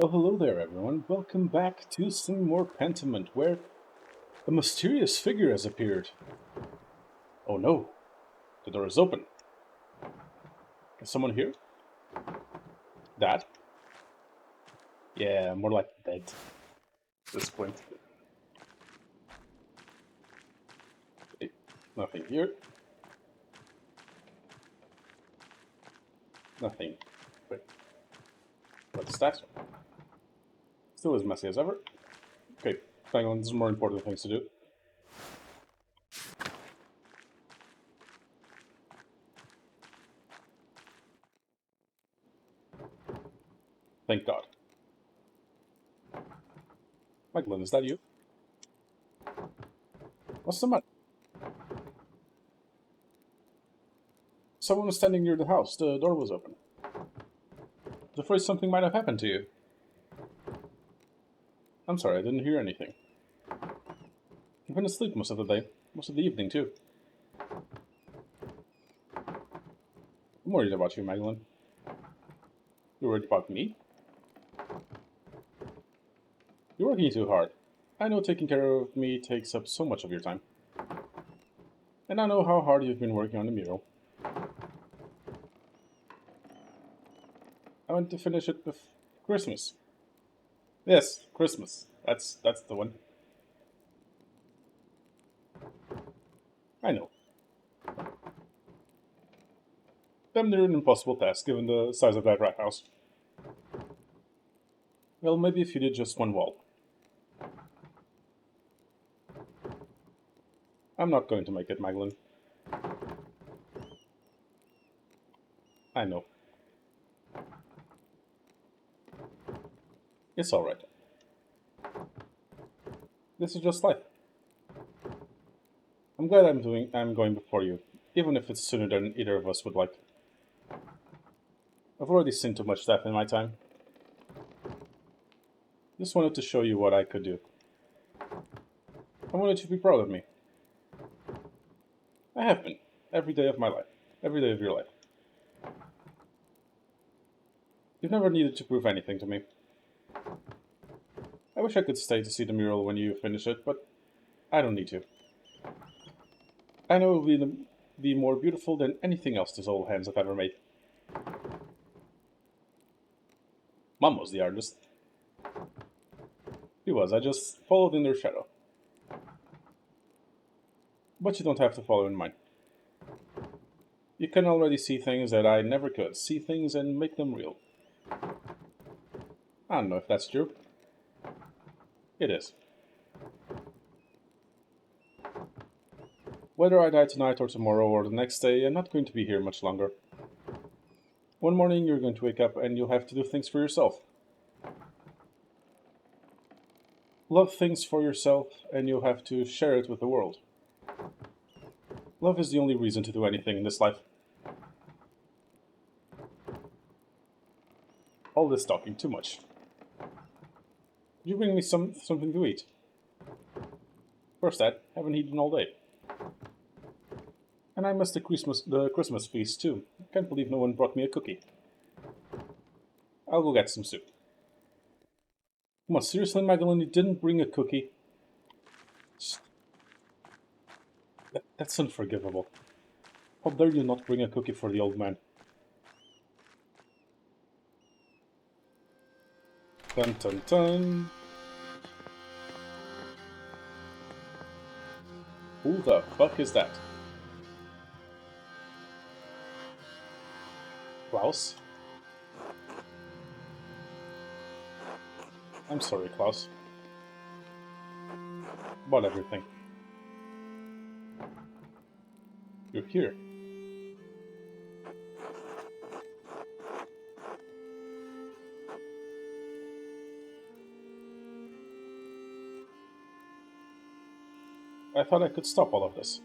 Well, hello there, everyone. Welcome back to some more Pentiment, where a mysterious figure has appeared. Oh no, the door is open. Is someone here? Dad? Yeah, more like dead at this point. Hey, nothing here. Nothing. Wait, what's that? Still as messy as ever. Okay, hang on, there's more important things to do. Thank God. Magdalene, is that you? What's the matter? Someone was standing near the house. The door was open. I was afraid something might have happened to you. I'm sorry, I didn't hear anything. You've been asleep most of the day. Most of the evening, too. I'm worried about you, Magdalene. You're worried about me? You're working too hard. I know taking care of me takes up so much of your time. And I know how hard you've been working on the mural. I want to finish it with Christmas. Yes, Christmas. That's the one. I know. Damn near an impossible task given the size of that rat house. Well, maybe if you did just one wall. I'm not going to make it, Magdalene. I know. It's alright. This is just life. I'm glad I'm going before you, even if it's sooner than either of us would like. I've already seen too much death in my time. Just wanted to show you what I could do. I wanted you to be proud of me. I have been. Every day of my life. Every day of your life. You've never needed to prove anything to me. I wish I could stay to see the mural when you finish it, but I don't need to. I know it will be more beautiful than anything else these old hands have ever made. Mom was the artist. He was. I just followed in their shadow. But you don't have to follow in mine. You can already see things that I never could. See things and make them real. I don't know if that's true. It is. Whether I die tonight or tomorrow or the next day, I'm not going to be here much longer. One morning you're going to wake up and you'll have to do things for yourself. Love things for yourself and you'll have to share it with the world. Love is the only reason to do anything in this life. All this talking, too much. You bring me something to eat. First that, haven't eaten all day. And I missed the Christmas feast too. Can't believe no one brought me a cookie. I'll go get some soup. Come on, seriously, Magdalene, you didn't bring a cookie? That's unforgivable. How dare you not bring a cookie for the old man? Dun dun dun. Who the fuck is that? Klaus? I'm sorry, Klaus. About everything. You're here. I thought I could stop all of this.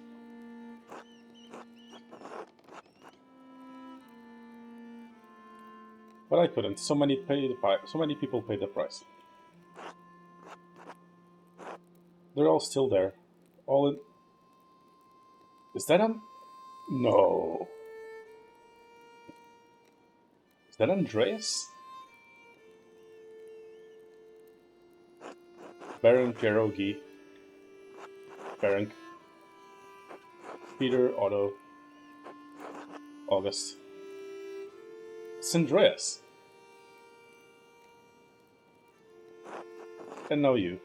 But I couldn't. So many people paid the price. They're all still there. All in. Is that No. Is that Andreas? Baron Pierogi, Ferenc, Peter, Otto, August, Sindreas, and now you.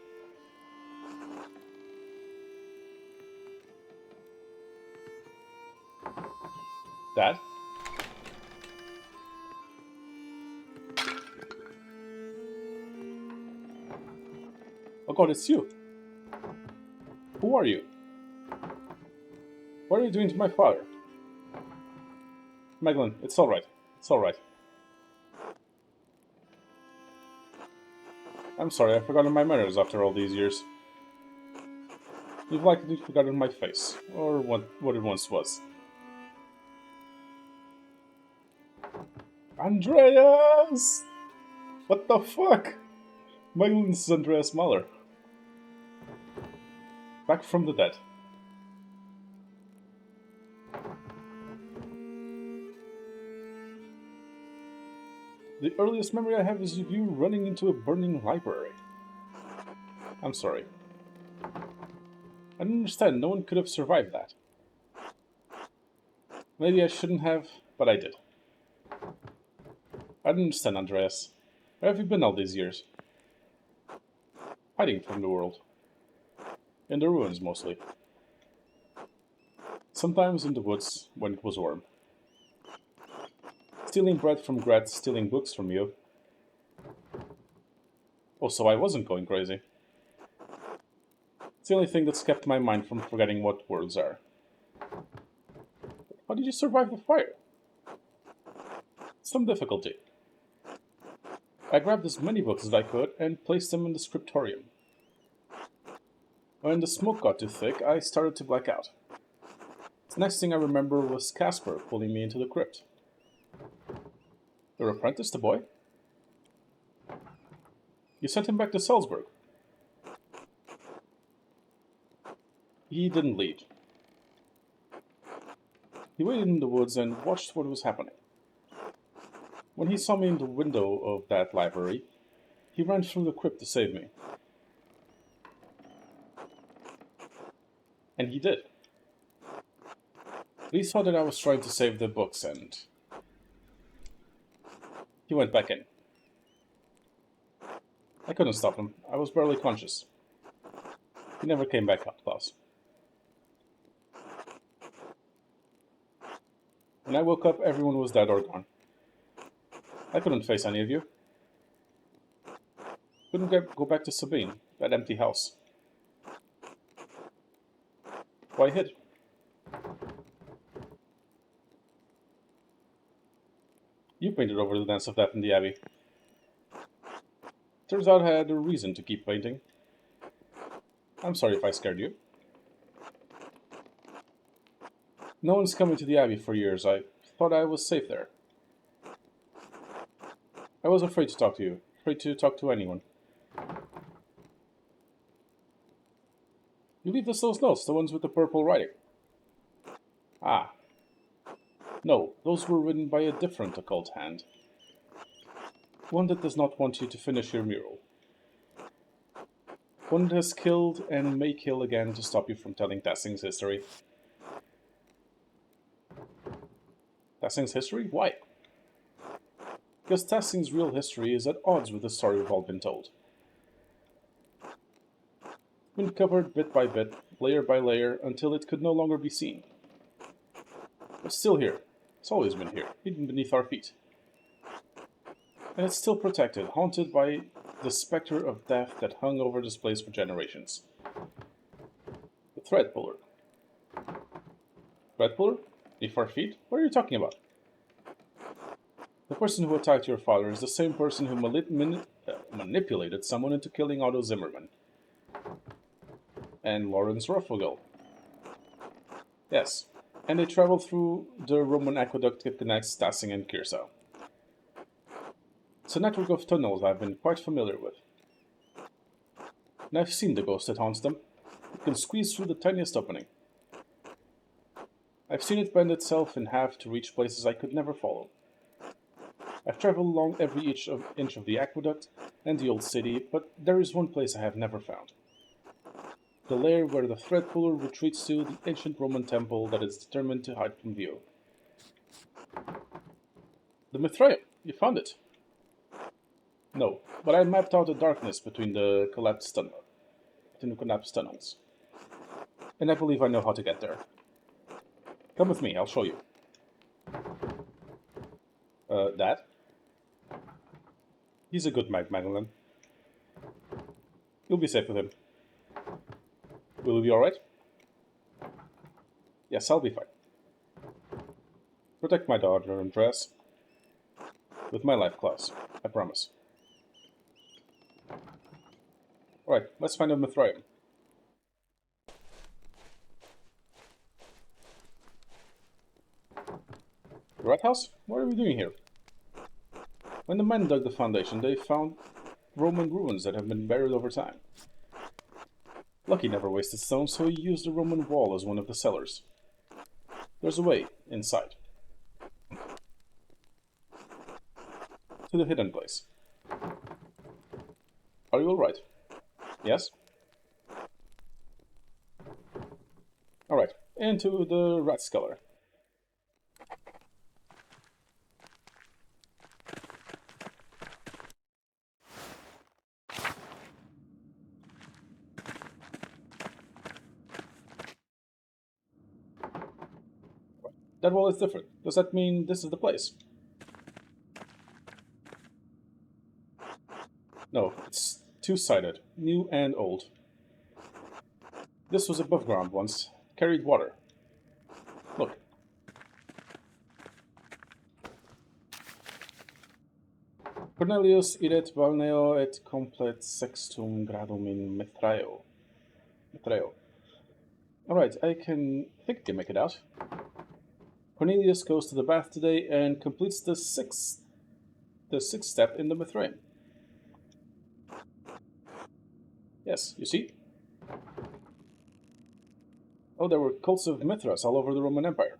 That? Oh god, it's you! Who are you? What are you doing to my father? Maglin, it's alright. It's alright. I'm sorry, I've forgotten my manners after all these years. You've likely forgotten my face, or what it once was. Andreas! What the fuck? Maglin's Andreas Mahler. Back from the dead. The earliest memory I have is of you running into a burning library. I'm sorry. I don't understand, no one could have survived that. Maybe I shouldn't have, but I did. I don't understand, Andreas. Where have you been all these years? Hiding from the world. In the ruins, mostly. Sometimes in the woods, when it was warm. Stealing bread from Gret, stealing books from you. Oh, so I wasn't going crazy. It's the only thing that's kept my mind from forgetting what words are. How did you survive the fire? Some difficulty. I grabbed as many books as I could and placed them in the scriptorium. When the smoke got too thick, I started to black out. The next thing I remember was Casper pulling me into the crypt. Your apprentice, the boy? You sent him back to Salzburg. He didn't leave. He waited in the woods and watched what was happening. When he saw me in the window of that library, he ran through the crypt to save me. And he did. He saw that I was trying to save the books and he went back in. I couldn't stop him. I was barely conscious. He never came back up, Klaus. When I woke up, everyone was dead or gone. I couldn't face any of you. Couldn't go back to Sabine, that empty house. Why hid? You painted over the Dance of Death in the Abbey. Turns out I had a reason to keep painting. I'm sorry if I scared you. No one's coming to the Abbey for years. I thought I was safe there. I was afraid to talk to you. Afraid to talk to anyone. You leave us those notes, the ones with the purple writing. Ah. No, those were written by a different occult hand. One that does not want you to finish your mural. One that has killed and may kill again to stop you from telling Tassing's history. Tassing's history? Why? Because Tassing's real history is at odds with the story we've all been told. It's been covered bit by bit, layer by layer, until it could no longer be seen. It's still here. It's always been here, hidden beneath our feet. And it's still protected, haunted by the specter of death that hung over this place for generations. The Thread Puller. Thread Puller? Beneath our feet? What are you talking about? The person who attacked your father is the same person who manipulated someone into killing Otto Zimmerman. And Lawrence Ruffogel. Yes, and they traveled through the Roman aqueduct that connects Tassing and Kirsau. It's a network of tunnels I've been quite familiar with. And I've seen the ghost that haunts them. It can squeeze through the tiniest opening. I've seen it bend itself in half to reach places I could never follow. I've traveled along every inch of the aqueduct and the old city, but there is one place I have never found. The lair where the thread puller retreats to, the ancient Roman temple that is determined to hide from view. The Mithraeum! You found it! No, but I mapped out the darkness between the collapsed tunnels. And I believe I know how to get there. Come with me, I'll show you. Dad? He's a good mate, Madeline. You'll be safe with him. Will you be alright? Yes, I'll be fine. Protect my daughter, Andreas. With my life claws, I promise. Alright, let's find a Mithraeum. The Rat House? What are we doing here? When the men dug the foundation, they found Roman ruins that have been buried over time. Lucky never wasted stone, so he used the Roman wall as one of the cellars. There's a way inside. To the hidden place. Are you alright? Yes? Alright, into the rat cellar. That wall is different. Does that mean this is the place? No, it's two-sided, new and old. This was above ground once, carried water. Look. Cornelius idet balneo et complet sextum gradum in Mithraeo. Alright, I think I can make it out. Cornelius goes to the bath today and completes the sixth step in the Mithraeum. Yes, you see? Oh, there were cults of Mithras all over the Roman Empire.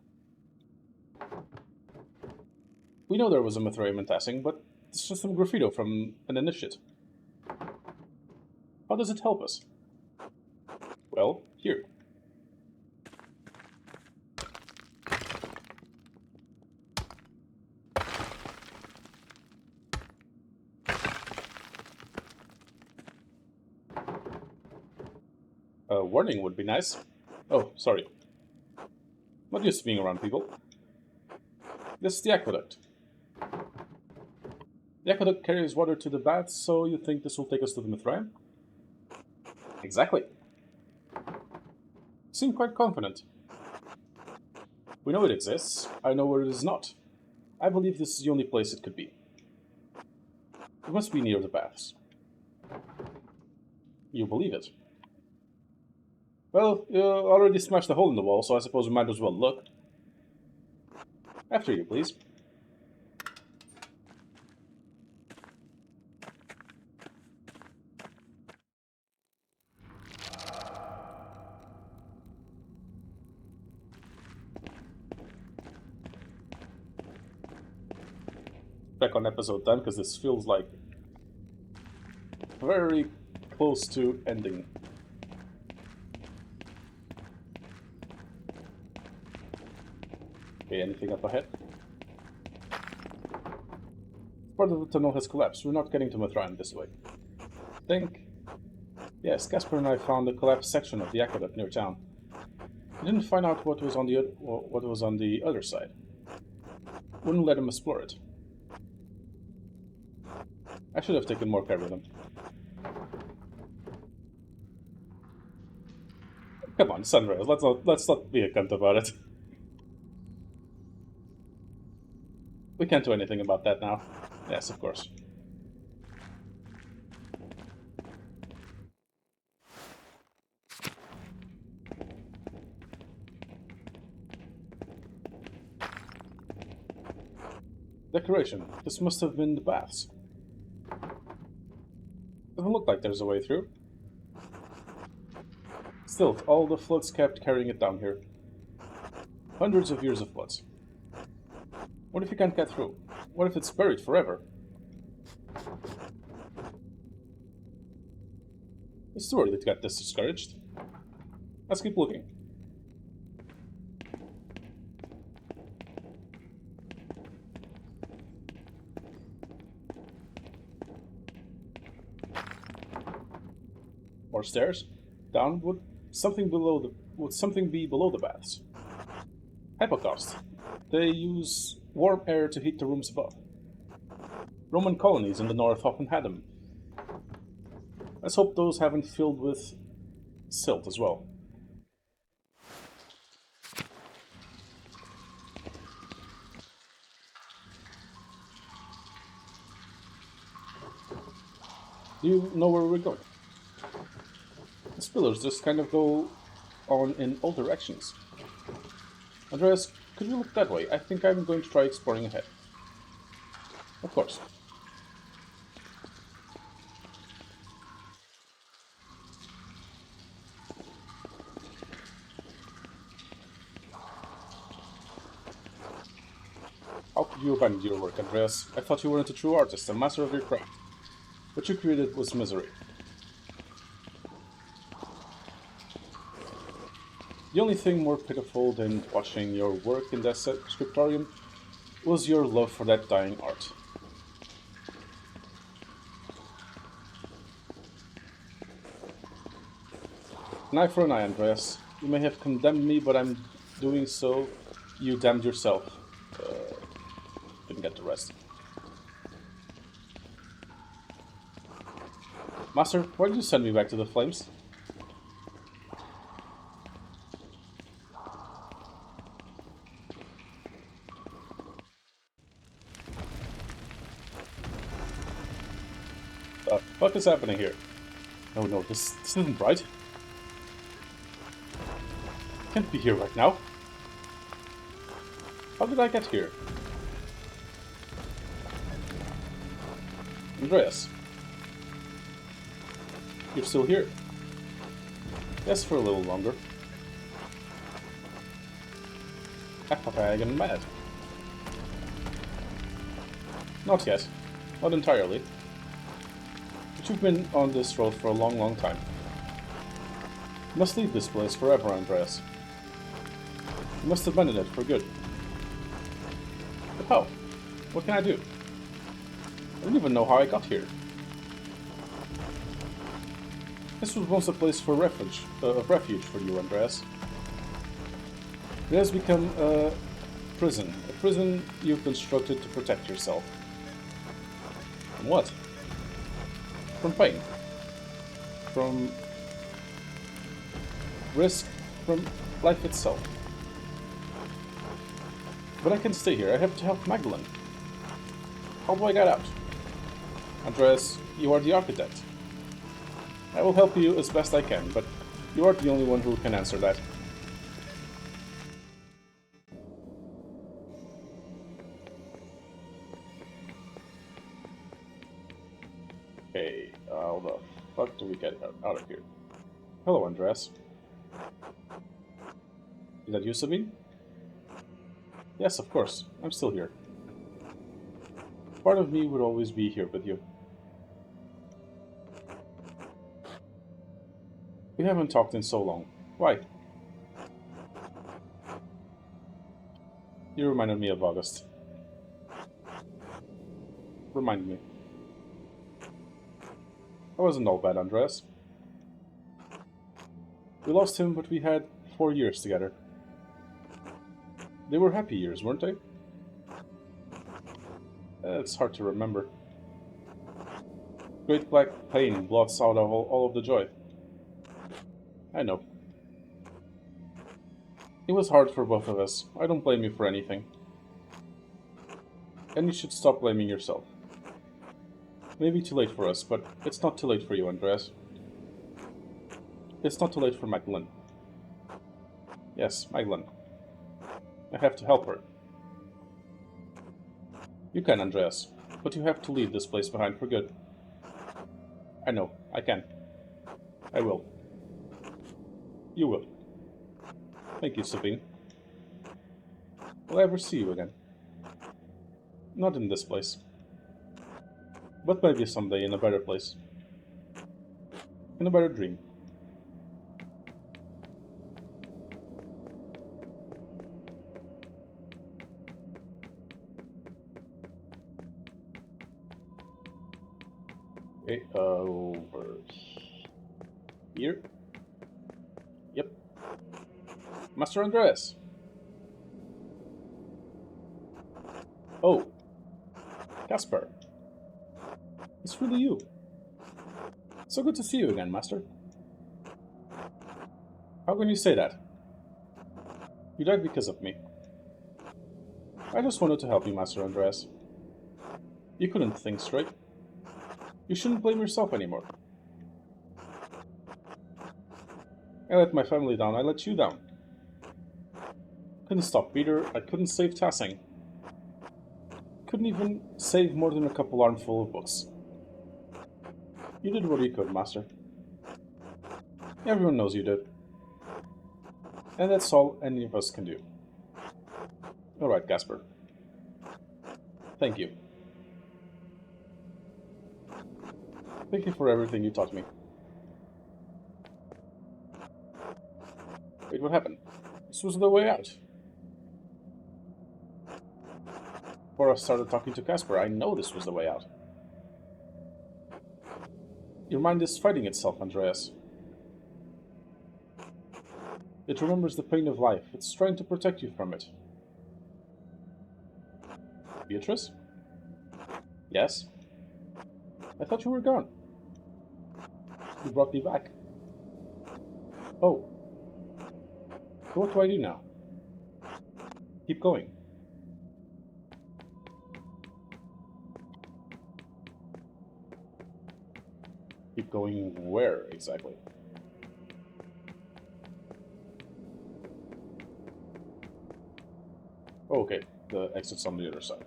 We know there was a Mithraeum in Tassing, but it's just some graffito from an initiate. How does it help us? Well, here. A warning would be nice. Oh, sorry. Not used to being around people. This is the aqueduct. The aqueduct carries water to the baths, so you think this will take us to the Mithraeum? Exactly. You seem quite confident. We know it exists. I know where it is not. I believe this is the only place it could be. It must be near the baths. You believe it? Well, you already smashed a hole in the wall, so I suppose we might as well look. After you, please. Back on episode 10, because this feels like very close to ending. Okay, anything up ahead? Part of the tunnel has collapsed. We're not getting to Mithraeum this way. Think? Yes, Casper and I found a collapsed section of the aqueduct near town. We didn't find out what was on the other side. Wouldn't let him explore it. I should have taken more care of him. Come on, Sunrise, let's not be a cunt about it. We can't do anything about that now. Yes, of course. Decoration. This must have been the baths. Doesn't look like there's a way through. Still, all the floods kept carrying it down here. Hundreds of years of floods. What if you can't get through? What if it's buried forever? It's too early to get this discouraged. Let's keep looking. More stairs. Down. Would something be below the baths? Hypocaust. They use warm air to heat the rooms above. Roman colonies in the north often had them. Let's hope those haven't filled with silt as well. Do you know where we're going? These pillars just kind of go on in all directions. Andreas, could you look that way? I think I'm going to try exploring ahead. Of course. How could you abandon your work, Andreas? I thought you weren't a true artist, a master of your craft. What you created was misery. The only thing more pitiful than watching your work in that scriptorium was your love for that dying art. An eye for an eye, Andreas. You may have condemned me, but I'm doing so. You damned yourself. Didn't get the rest. Master, why did you send me back to the flames? What the fuck is happening here? Oh no, this isn't right. I can't be here right now. How did I get here? Andreas. You're still here? Yes, for a little longer. I thought I had gotten mad. Not yet. Not entirely. But you've been on this road for a long, long time. You must leave this place forever, Andreas. You must abandon it for good. But how? What can I do? I don't even know how I got here. This was once a place for refuge for you, Andreas. It has become a prison you've constructed to protect yourself. From what? From pain. From risk. From life itself. But I can stay here. I have to help Magdalene. How do I get out? Andreas, you are the architect. I will help you as best I can, but you are the only one who can answer that. Okay, how the fuck do we get out of here? Hello, Andreas. Is that you, Sabine? Yes, of course. I'm still here. Part of me would always be here with you. We haven't talked in so long. Why? You reminded me of August. Remind me. I wasn't all bad, Andreas. We lost him, but we had 4 years together. They were happy years, weren't they? It's hard to remember. Great black pain blots out all of the joy. I know. It was hard for both of us. I don't blame you for anything. And you should stop blaming yourself. Maybe too late for us, but it's not too late for you, Andreas. It's not too late for Magdalene. Yes, Magdalene. I have to help her. You can, Andreas, but you have to leave this place behind for good. I know, I can. I will. You will. Thank you, Sabine. Will I ever see you again? Not in this place. But maybe someday in a better place. In a better dream. Over here? Yep. Master Andreas! Oh, Casper. It's really you. So good to see you again, Master. How can you say that? You died because of me. I just wanted to help you, Master Andreas. You couldn't think straight. You shouldn't blame yourself anymore. I let my family down, I let you down. Couldn't stop Peter, I couldn't save Tassing. Couldn't even save more than a couple armful of books. You did what you could, Master. Everyone knows you did. And that's all any of us can do. Alright, Casper. Thank you. Thank you for everything you taught me. Wait, what happened? This was the way out. Before I started talking to Casper, I know this was the way out. Your mind is fighting itself, Andreas. It remembers the pain of life. It's trying to protect you from it. Beatrice? Yes? I thought you were gone. You brought me back. Oh. So what do I do now? Keep going. Keep going where, exactly? Oh, okay. The exit's on the other side.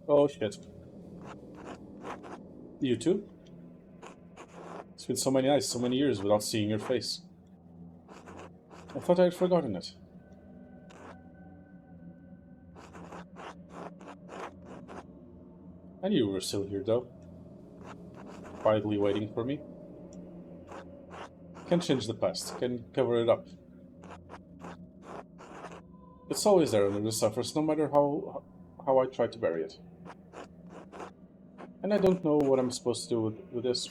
Oh, shit. You too? It's been so many nights, so many years without seeing your face. I thought I had forgotten it. I knew you were still here, though. Quietly waiting for me. Can't change the past, can cover it up. It's always there under the surface, no matter how I try to bury it. And I don't know what I'm supposed to do with this.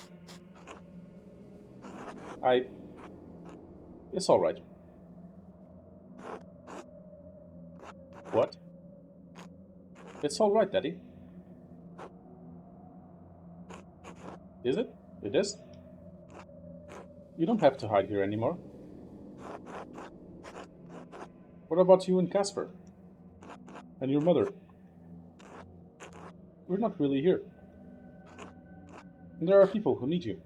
It's alright. What? It's alright, Daddy. Is it? It is? You don't have to hide here anymore. What about you and Casper? And your mother? We're not really here. And there are people who need you.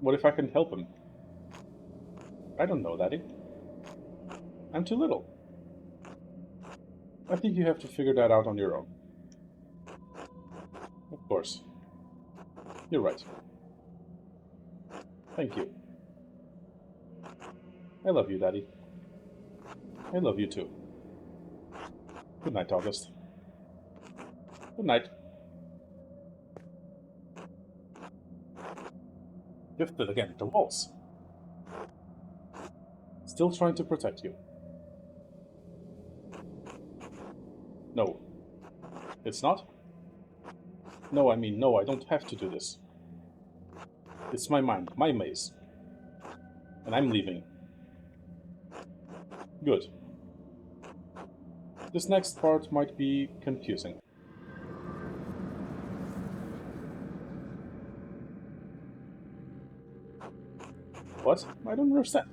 What if I can help them? I don't know, Daddy. I'm too little. I think you have to figure that out on your own. Of course. You're right. Thank you. I love you, Daddy. I love you too. Good night, August. Good night. Gifted again, the walls. Still trying to protect you. No. It's not? No, I mean, no, I don't have to do this. It's my mind, my maze. And I'm leaving. Good. This next part might be confusing. What? I don't understand.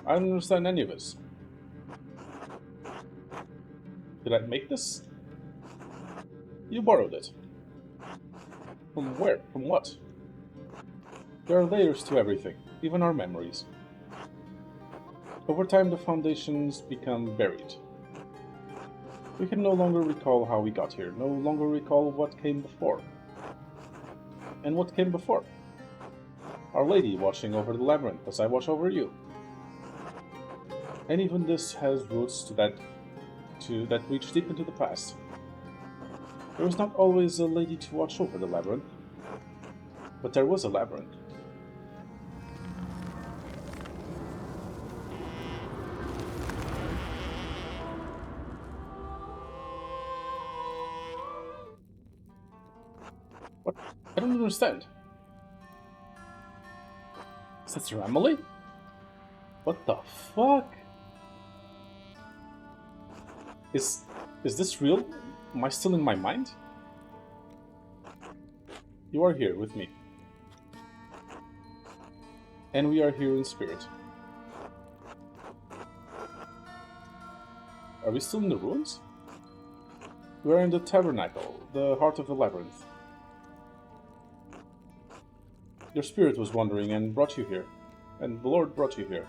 I don't understand any of this. Did I make this? You borrowed it. From where? From what? There are layers to everything, even our memories. Over time, the foundations become buried. We can no longer recall how we got here, no longer recall what came before. And what came before? Our Lady watching over the labyrinth as I watch over you. And even this has roots that reach deep into the past. There was not always a lady to watch over the labyrinth, but there was a labyrinth. What? I don't understand. Sister Emily? What the fuck? Is this real? Am I still in my mind? You are here with me. And we are here in spirit. Are we still in the ruins? We are in the tabernacle, the heart of the labyrinth. Your spirit was wandering and brought you here. And the Lord brought you here.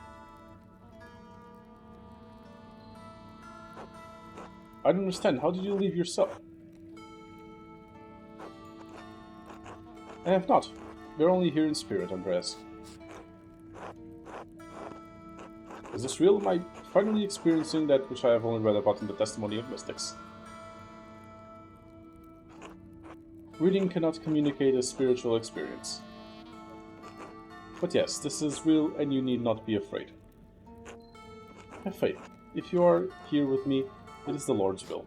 I don't understand. How did you leave yourself? I have not. We're only here in spirit, Andreas. Is this real? Am I finally experiencing that which I have only read about in the testimony of mystics? Reading cannot communicate a spiritual experience. But yes, this is real and you need not be afraid. Have faith. If you are here with me, it is the Lord's will.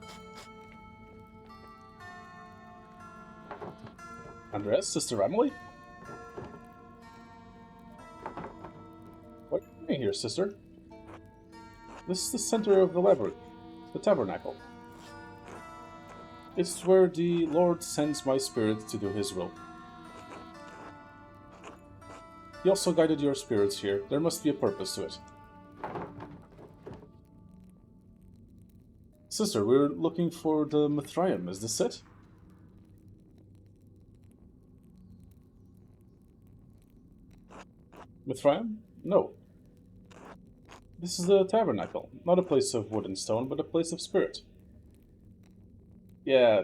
Andreas, Sister Emily? What are you doing here, sister? This is the center of the labyrinth, the tabernacle. It's where the Lord sends my spirit to do his will. He also guided your spirits here. There must be a purpose to it. Sister, we're looking for the Mithraeum. Is this it? Mithraeum? No. This is the tabernacle. Not a place of wood and stone, but a place of spirit. Yeah.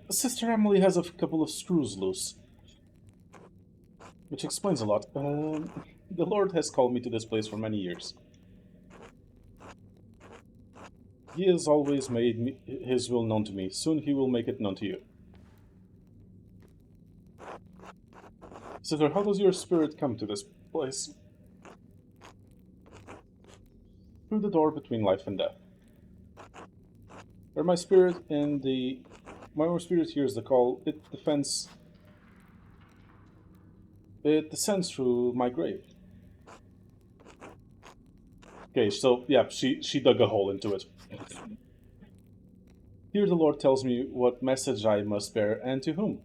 Sister Emily has a couple of screws loose. Which explains a lot. The Lord has called me to this place for many years. He has always made his will known to me. Soon he will make it known to you. Sister, how does your spirit come to this place? Through the door between life and death. Where my spirit hears the call, it descends through my grave. Okay, so yeah, she dug a hole into it. Here the Lord tells me what message I must bear and to whom.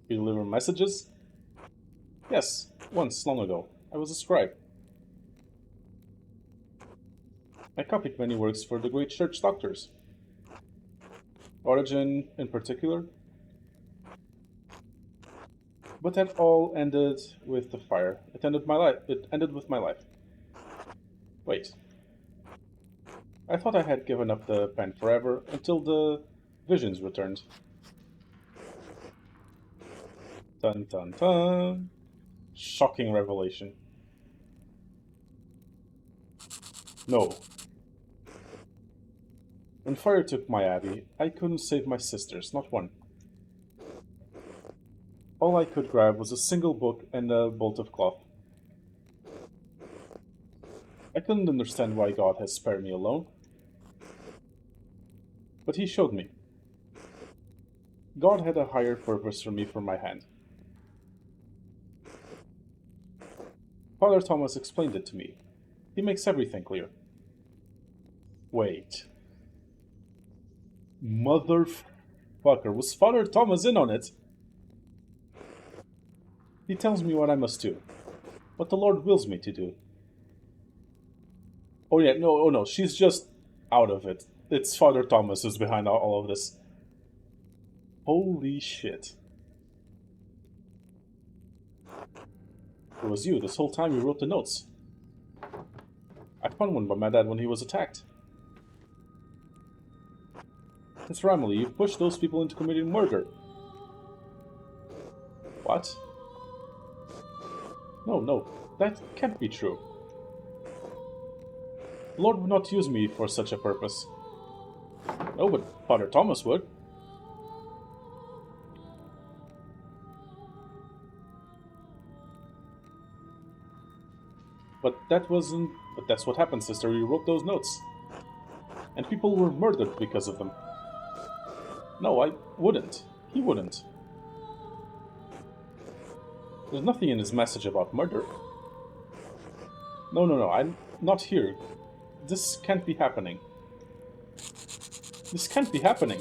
You deliver messages? Yes, once, long ago. I was a scribe. I copied many works for the great church doctors. Origen in particular. But that all ended with the fire. It ended with my life. Wait. I thought I had given up the pen forever until the visions returned. Dun dun dun. Shocking revelation. No. When fire took my abbey, I couldn't save my sisters, not one. All I could grab was a single book and a bolt of cloth. I couldn't understand why God has spared me alone. But he showed me. God had a higher purpose for me from my hand. Father Thomas explained it to me. He makes everything clear. Wait. Motherfucker, was Father Thomas in on it? He tells me what I must do. What the Lord wills me to do. Oh yeah, no, she's just out of it. It's Father Thomas who's behind all of this. Holy shit. It was you this whole time you wrote the notes. I found one by my dad when he was attacked. Mr. Emily, you've pushed those people into committing murder. What? No, that can't be true. The Lord would not use me for such a purpose. No, but Father Thomas would. But that's what happened, sister. You wrote those notes. And people were murdered because of them. No, I wouldn't. He wouldn't. There's nothing in his message about murder. No, I'm not here. This can't be happening. This can't be happening.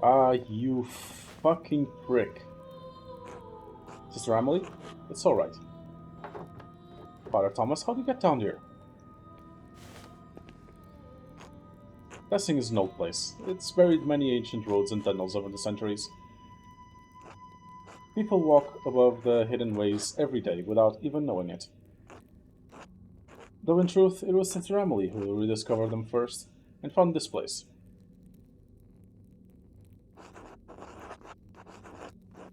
Ah, you fucking prick. Sister Emily? It's alright. Father Thomas, how'd you get down here? That thing is an old place. It's buried many ancient roads and tunnels over the centuries. People walk above the hidden ways every day without even knowing it. Though in truth, it was Sister Emily who rediscovered them first and found this place.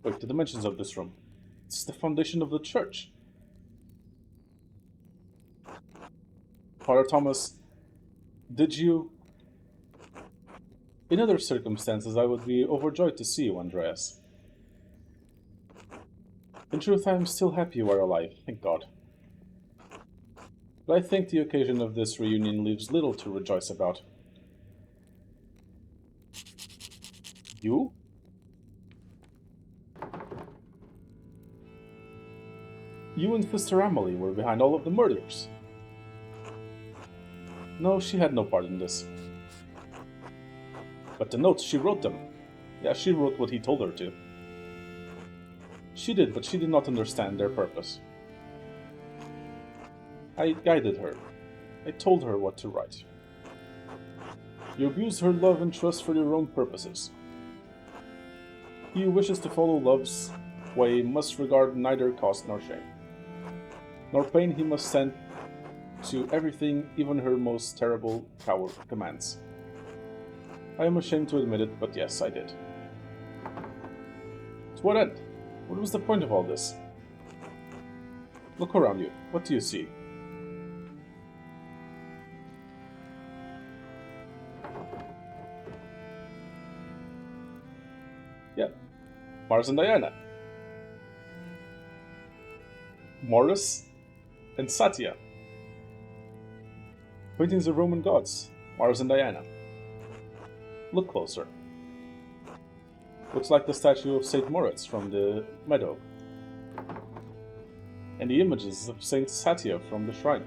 Wait, the dimensions of this room. It's the foundation of the church. Father Thomas, did you... In other circumstances, I would be overjoyed to see you, Andreas. In truth, I am still happy you are alive, thank God. But I think the occasion of this reunion leaves little to rejoice about. You? You and Sister Emily were behind all of the murders. No, she had no part in this. But the notes, she wrote them. Yeah, she wrote what he told her to. She did, but she did not understand their purpose. I guided her. I told her what to write. You abuse her love and trust for your own purposes. He who wishes to follow love's way must regard neither cost nor shame. Nor pain he must send to everything, even her most terrible coward commands. I am ashamed to admit it, but yes, I did. To what end? What was the point of all this? Look around you. What do you see? Yeah. Mars and Diana. Morris and Satya. Paintings of Roman gods. Mars and Diana. Look closer. Looks like the statue of Saint Moritz from the meadow. And the images of Saint Satya from the shrine.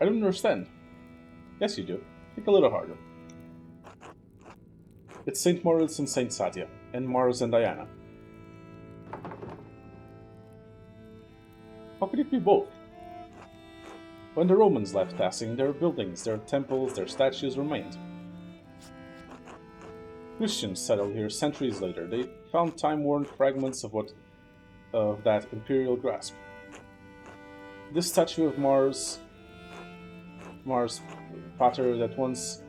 I don't understand. Yes, you do. Think a little harder. It's Saint Moritz and Saint Satya, and Mars and Diana. How could it be both? When the Romans left passing, their buildings, their temples, their statues remained. Christians settled here centuries later. They found time-worn fragments of that imperial grasp. This statue of Mars Pater that once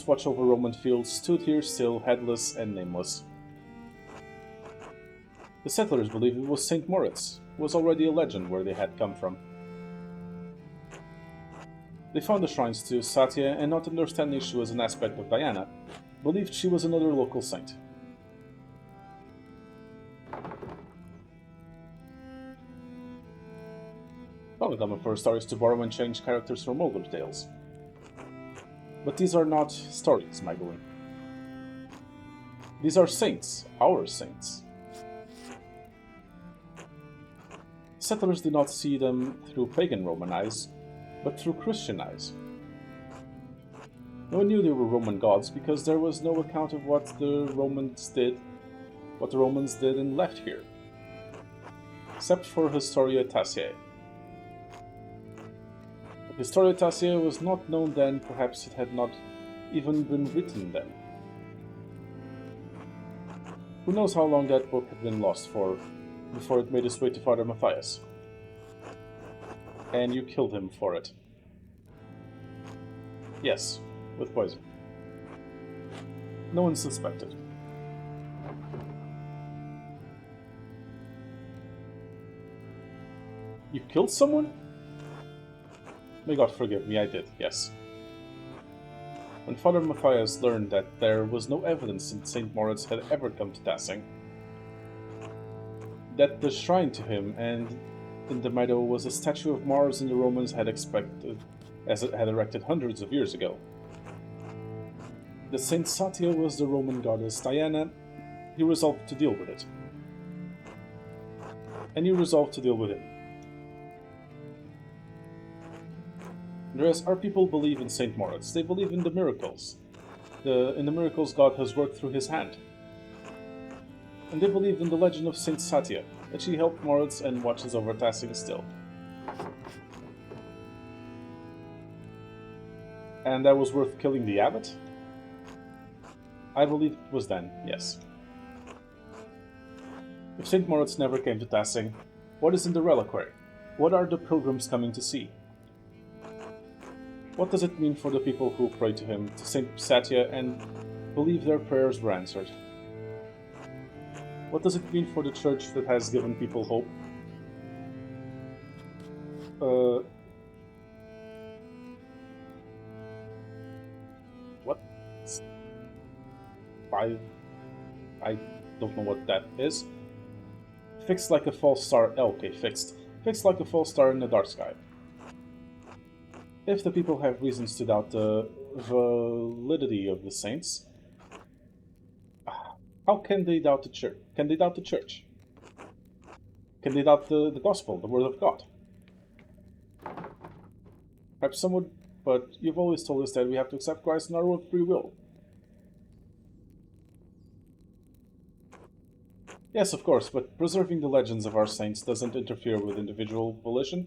watched over Roman fields stood here still, headless and nameless. The settlers believed it was Saint Moritz, who was already a legend where they had come from. They found the shrines to Satya and, not understanding she was an aspect of Diana, believed she was another local saint. Not a common for stories to borrow and change characters from older tales. But these are not stories, Magdalene. These are saints, our saints. Settlers did not see them through pagan Roman eyes, but through Christian eyes. No one knew they were Roman gods because there was no account of what the Romans did and left here, except for Historia Taciae. If Historia Taciae was not known then, perhaps it had not even been written then. Who knows how long that book had been lost for before it made its way to Father Matthias. And you killed him for it. Yes, with poison. No one suspected. You killed someone? May God forgive me, I did, yes. When Father Matthias learned that there was no evidence that St. Moritz had ever come to Tassing, that the shrine to him and in the meadow was a statue of Mars and the Romans had expected, as it had erected hundreds of years ago, that Saint Satya was the Roman goddess Diana, he resolved to deal with it. And he resolved to deal with it. Whereas our people believe in Saint Moritz, they believe in the miracles. In the miracles God has worked through his hand. And they believe in the legend of Saint Satya, that she helped Moritz and watches over Tassing still. And that was worth killing the abbot? I believe it was then, yes. If St. Moritz never came to Tassing, what is in the reliquary? What are the pilgrims coming to see? What does it mean for the people who pray to him, to Saint Satya, and believe their prayers were answered? What does it mean for the church that has given people hope? What? I don't know what that is. Fixed like a false star. Okay, fixed. Fixed like a false star in the dark sky. If the people have reasons to doubt the validity of the saints, how can they doubt the church? Can they doubt the church? Can they doubt the gospel, the word of God? Perhaps some would, but you've always told us that we have to accept Christ in our own free will. Yes, of course, but preserving the legends of our saints doesn't interfere with individual volition.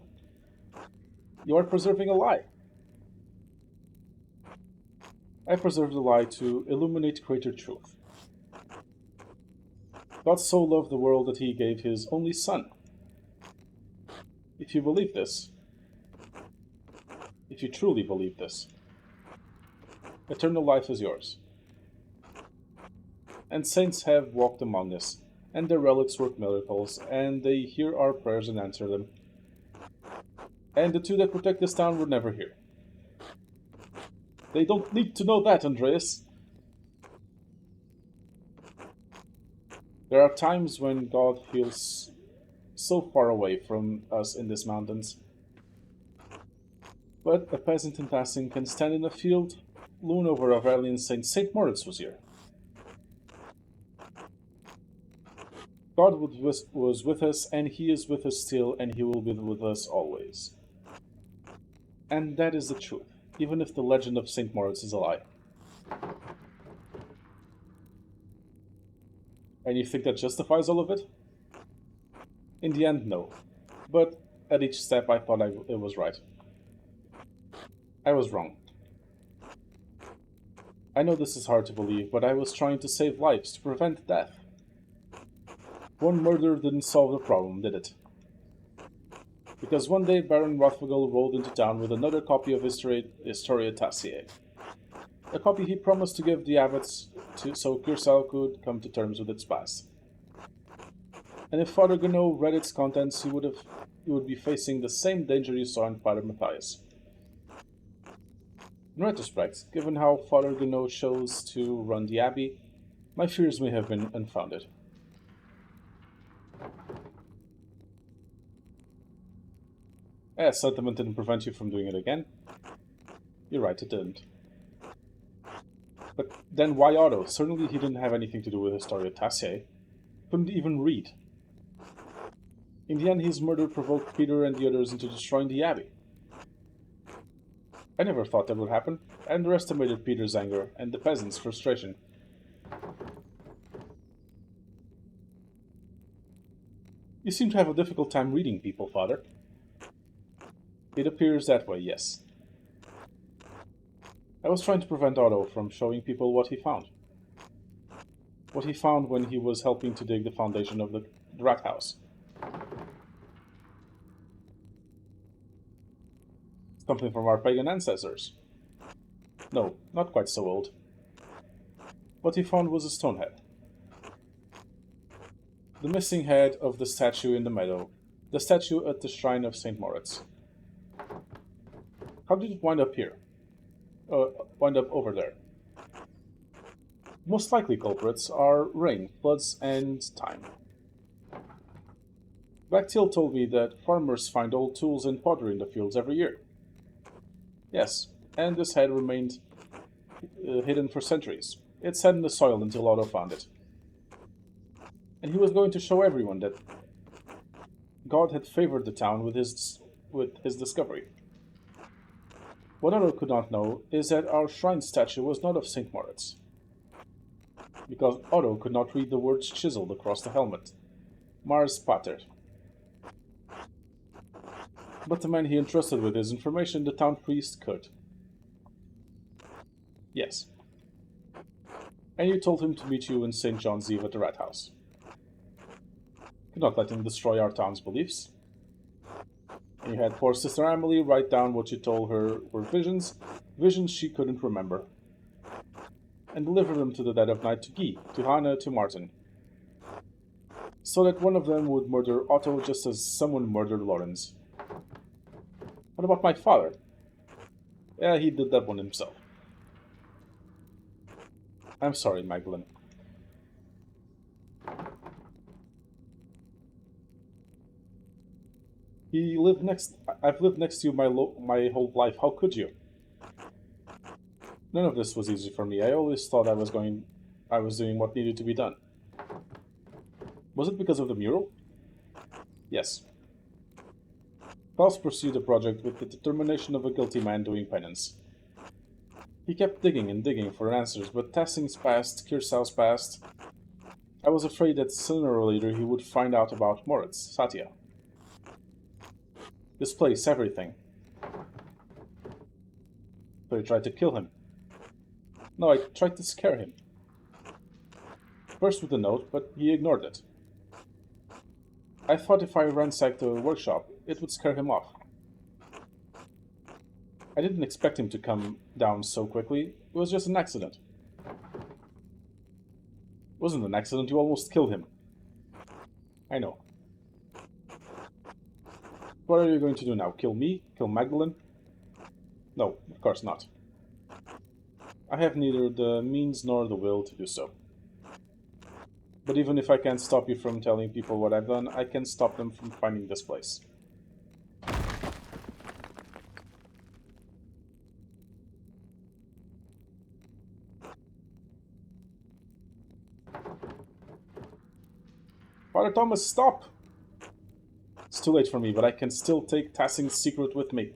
You are preserving a lie. I preserve the lie to illuminate greater truth. God so loved the world that he gave his only Son. If you believe this, if you truly believe this, eternal life is yours. And saints have walked among us, and their relics work miracles, and they hear our prayers and answer them. And the two that protect this town were never here. They don't need to know that, Andreas. There are times when God feels so far away from us in these mountains. But a peasant in Tassing can stand in a field, loom over a valley and say, St. Moritz was here. God was with us, and he is with us still, and he will be with us always. And that is the truth, even if the legend of St. Moritz is a lie. And you think that justifies all of it? In the end, no. But at each step I thought it was right. I was wrong. I know this is hard to believe, but I was trying to save lives, to prevent death. One murder didn't solve the problem, did it? Because one day Baron Rothwigel rolled into town with another copy of Historia Tassiae. A copy he promised to give the abbots so Kirsal could come to terms with its past. And if Father Gounod read its contents, he would be facing the same danger you saw in Father Matthias. In retrospect, given how Father Gounod chose to run the abbey, my fears may have been unfounded. Sentiment didn't prevent you from doing it again. You're right, it didn't. But then why Otto? Certainly he didn't have anything to do with Historia Tassiae. Couldn't even read. In the end, his murder provoked Peter and the others into destroying the abbey. I never thought that would happen. I underestimated Peter's anger and the peasants' frustration. You seem to have a difficult time reading people, Father. It appears that way, yes. I was trying to prevent Otto from showing people what he found. What he found when he was helping to dig the foundation of the rat house. Something from our pagan ancestors. No, not quite so old. What he found was a stone head. The missing head of the statue in the meadow. The statue at the shrine of St. Moritz. How did it wind up here? wind up over there. Most likely culprits are rain, floods, and time. Bactil told me that farmers find old tools and pottery in the fields every year. Yes, and this had remained hidden for centuries. It sat in the soil until Otto found it. And he was going to show everyone that God had favored the town with his discovery. What Otto could not know is that our shrine statue was not of St. Moritz, because Otto could not read the words chiseled across the helmet. Mars Pater. But the man he entrusted with his information, the town priest, could. Yes. And you told him to meet you in St. John's Eve at the Rat House. Could not let him destroy our town's beliefs. And you had poor Sister Emily write down what you told her were visions she couldn't remember, and deliver them to the dead of night to Guy, to Hannah, to Martin, so that one of them would murder Otto just as someone murdered Lorenz. What about my father? Yeah, he did that one himself. I'm sorry, Magdalene. I've lived next to you my whole life. How could you? None of this was easy for me. I always thought I was doing what needed to be done. Was it because of the mural? Yes. Klaus pursued the project with the determination of a guilty man doing penance. He kept digging and digging for answers, but Tassing's past, Kirsau's past. I was afraid that sooner or later he would find out about Moritz, Satya. This place, everything. So I tried to kill him. No, I tried to scare him. First with a note, but he ignored it. I thought if I ransacked the workshop, it would scare him off. I didn't expect him to come down so quickly. It was just an accident. It wasn't an accident, you almost killed him. I know. What are you going to do now? Kill me? Kill Magdalene? No, of course not. I have neither the means nor the will to do so. But even if I can't stop you from telling people what I've done, I can stop them from finding this place. Father Thomas, stop! It's too late for me, but I can still take Tassing's secret with me.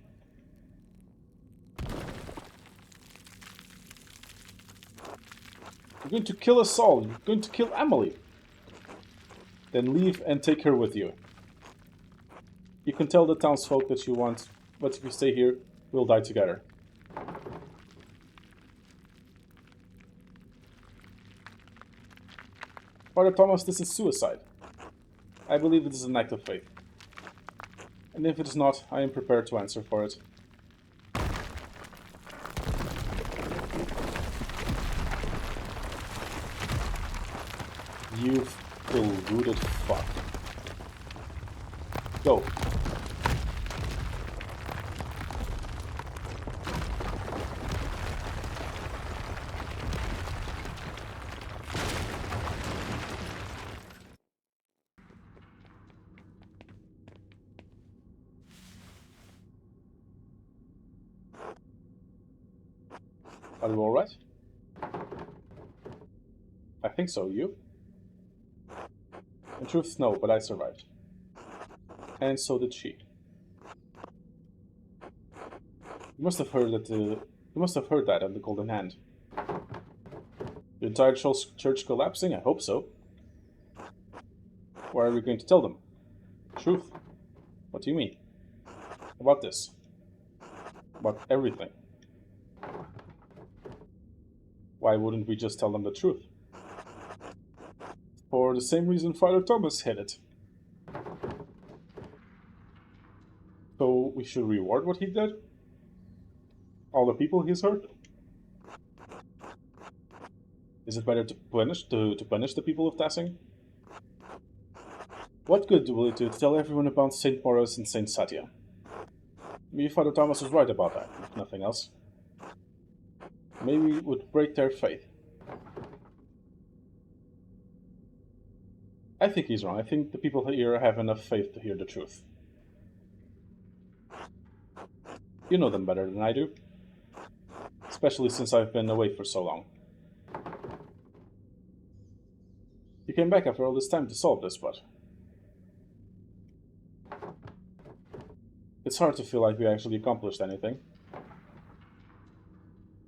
You're going to kill us all. You're going to kill Emily. Then leave and take her with you. You can tell the townsfolk that you want, but if you stay here, we'll die together. Father Thomas, this is suicide. I believe it is an act of faith. And if it is not, I am prepared to answer for it. You deluded fuck. Go. Are you alright? I think so, you? In truth, no, but I survived. And so did she. You must have heard that at the Golden Hand. The entire church collapsing? I hope so. Why are we going to tell them? Truth? What do you mean? About this? About everything? Why wouldn't we just tell them the truth? For the same reason Father Thomas hid it. So we should reward what he did? All the people he's hurt? Is it better to punish the people of Tassing? What good will it do to tell everyone about St. Moritz and St. Satya? Maybe Father Thomas was right about that, if nothing else. Maybe it would break their faith. I think he's wrong. I think the people here have enough faith to hear the truth. You know them better than I do, especially since I've been away for so long. You came back after all this time to solve this, but it's hard to feel like we actually accomplished anything.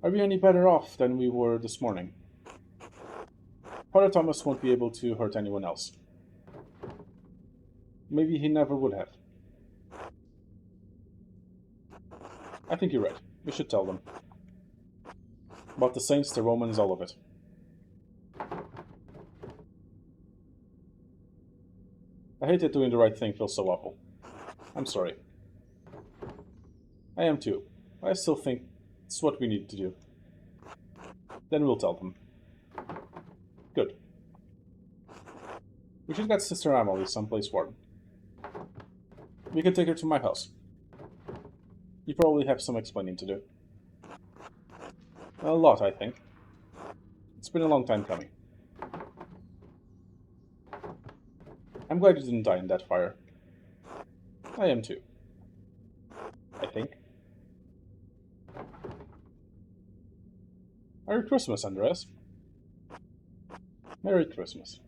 Are we any better off than we were this morning? Father Thomas won't be able to hurt anyone else. Maybe he never would have. I think you're right. We should tell them. About the saints, the Romans, all of it. I hate that doing the right thing feels so awful. I'm sorry. I am too. I still think it's what we need to do. Then we'll tell them. Good. We should get Sister Emily someplace warm. We can take her to my house. You probably have some explaining to do. A lot, I think. It's been a long time coming. I'm glad you didn't die in that fire. I am too. I think. Merry Christmas, Andreas. Merry Christmas.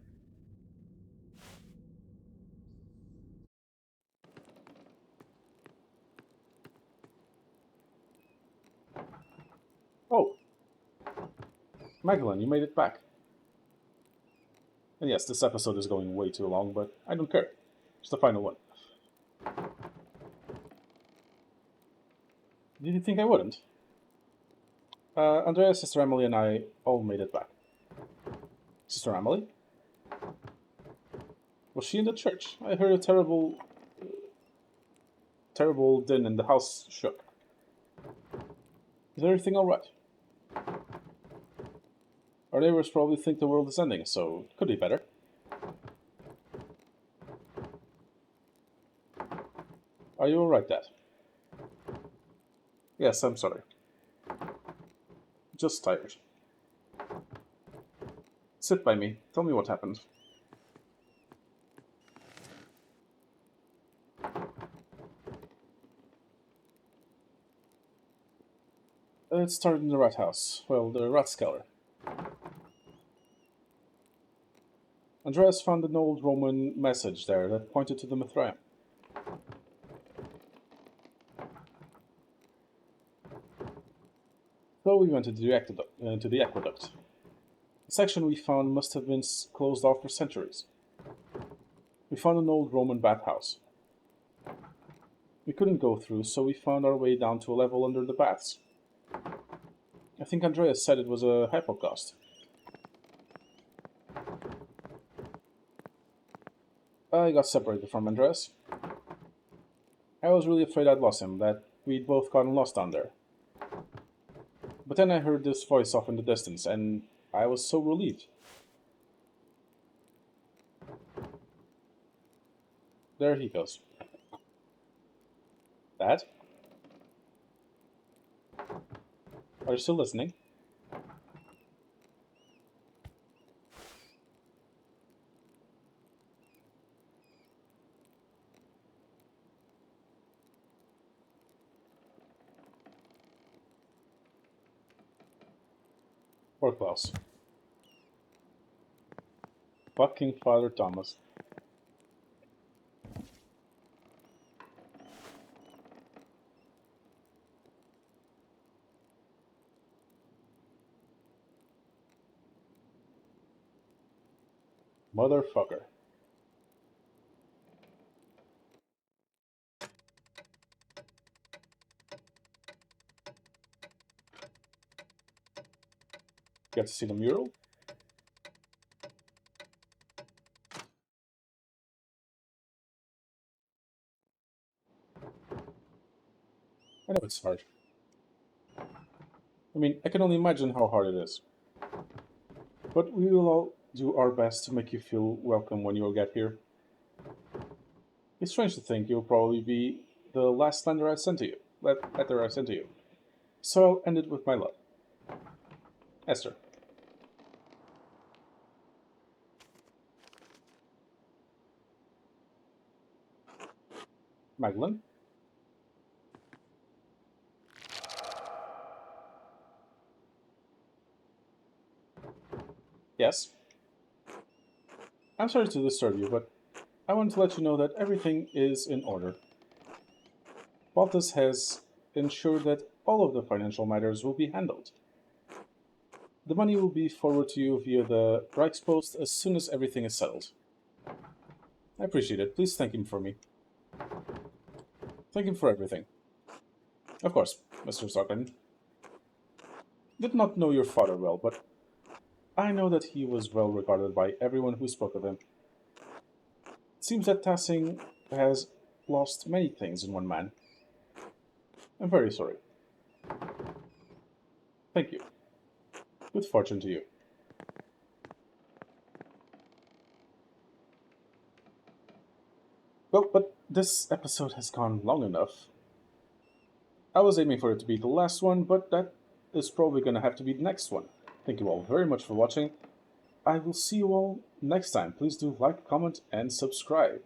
Oh, Magdalene, you made it back. And yes, this episode is going way too long, but I don't care. It's the final one. Did you think I wouldn't? Andrea, Sister Emily, and I all made it back. Sister Emily? Was she in the church? I heard a terrible din and the house shook. Is everything alright? Our neighbors probably think the world is ending, so it could be better. Are you alright, Dad? Yes, I'm sorry. Just tired. Sit by me. Tell me what happened. It started in the rat house. Well, the rat skeller. Andreas found an old Roman message there that pointed to the Mithraeum. So we went into the aqueduct. The section we found must have been closed off for centuries. We found an old Roman bathhouse. We couldn't go through, so we found our way down to a level under the baths. I think Andreas said it was a hypocaust. I got separated from Andreas. I was really afraid I'd lost him, that we'd both gotten lost down there. But then I heard this voice off in the distance, and I was so relieved. There he goes. Dad? Are you still listening? Poor Klaus. Fucking Father Thomas. Motherfucker. Get to see the mural? I know it's hard. I mean, I can only imagine how hard it is. But we will all do our best to make you feel welcome when you get here. It's strange to think you'll probably be the last letter I sent to you. So I'll end it with my love. Esther. Magdalene. Yes. I'm sorry to disturb you, but I want to let you know that everything is in order. Baltus has ensured that all of the financial matters will be handled. The money will be forwarded to you via the Reichspost as soon as everything is settled. I appreciate it. Please thank him for me. Thank him for everything. Of course, Mr. Stockton. Did not know your father well, but I know that he was well regarded by everyone who spoke of him. It seems that Tassing has lost many things in one man. I'm very sorry. Thank you. Good fortune to you. Well, but this episode has gone long enough. I was aiming for it to be the last one, but that is probably going to have to be the next one. Thank you all very much for watching. I will see you all next time. Please do like, comment, and subscribe.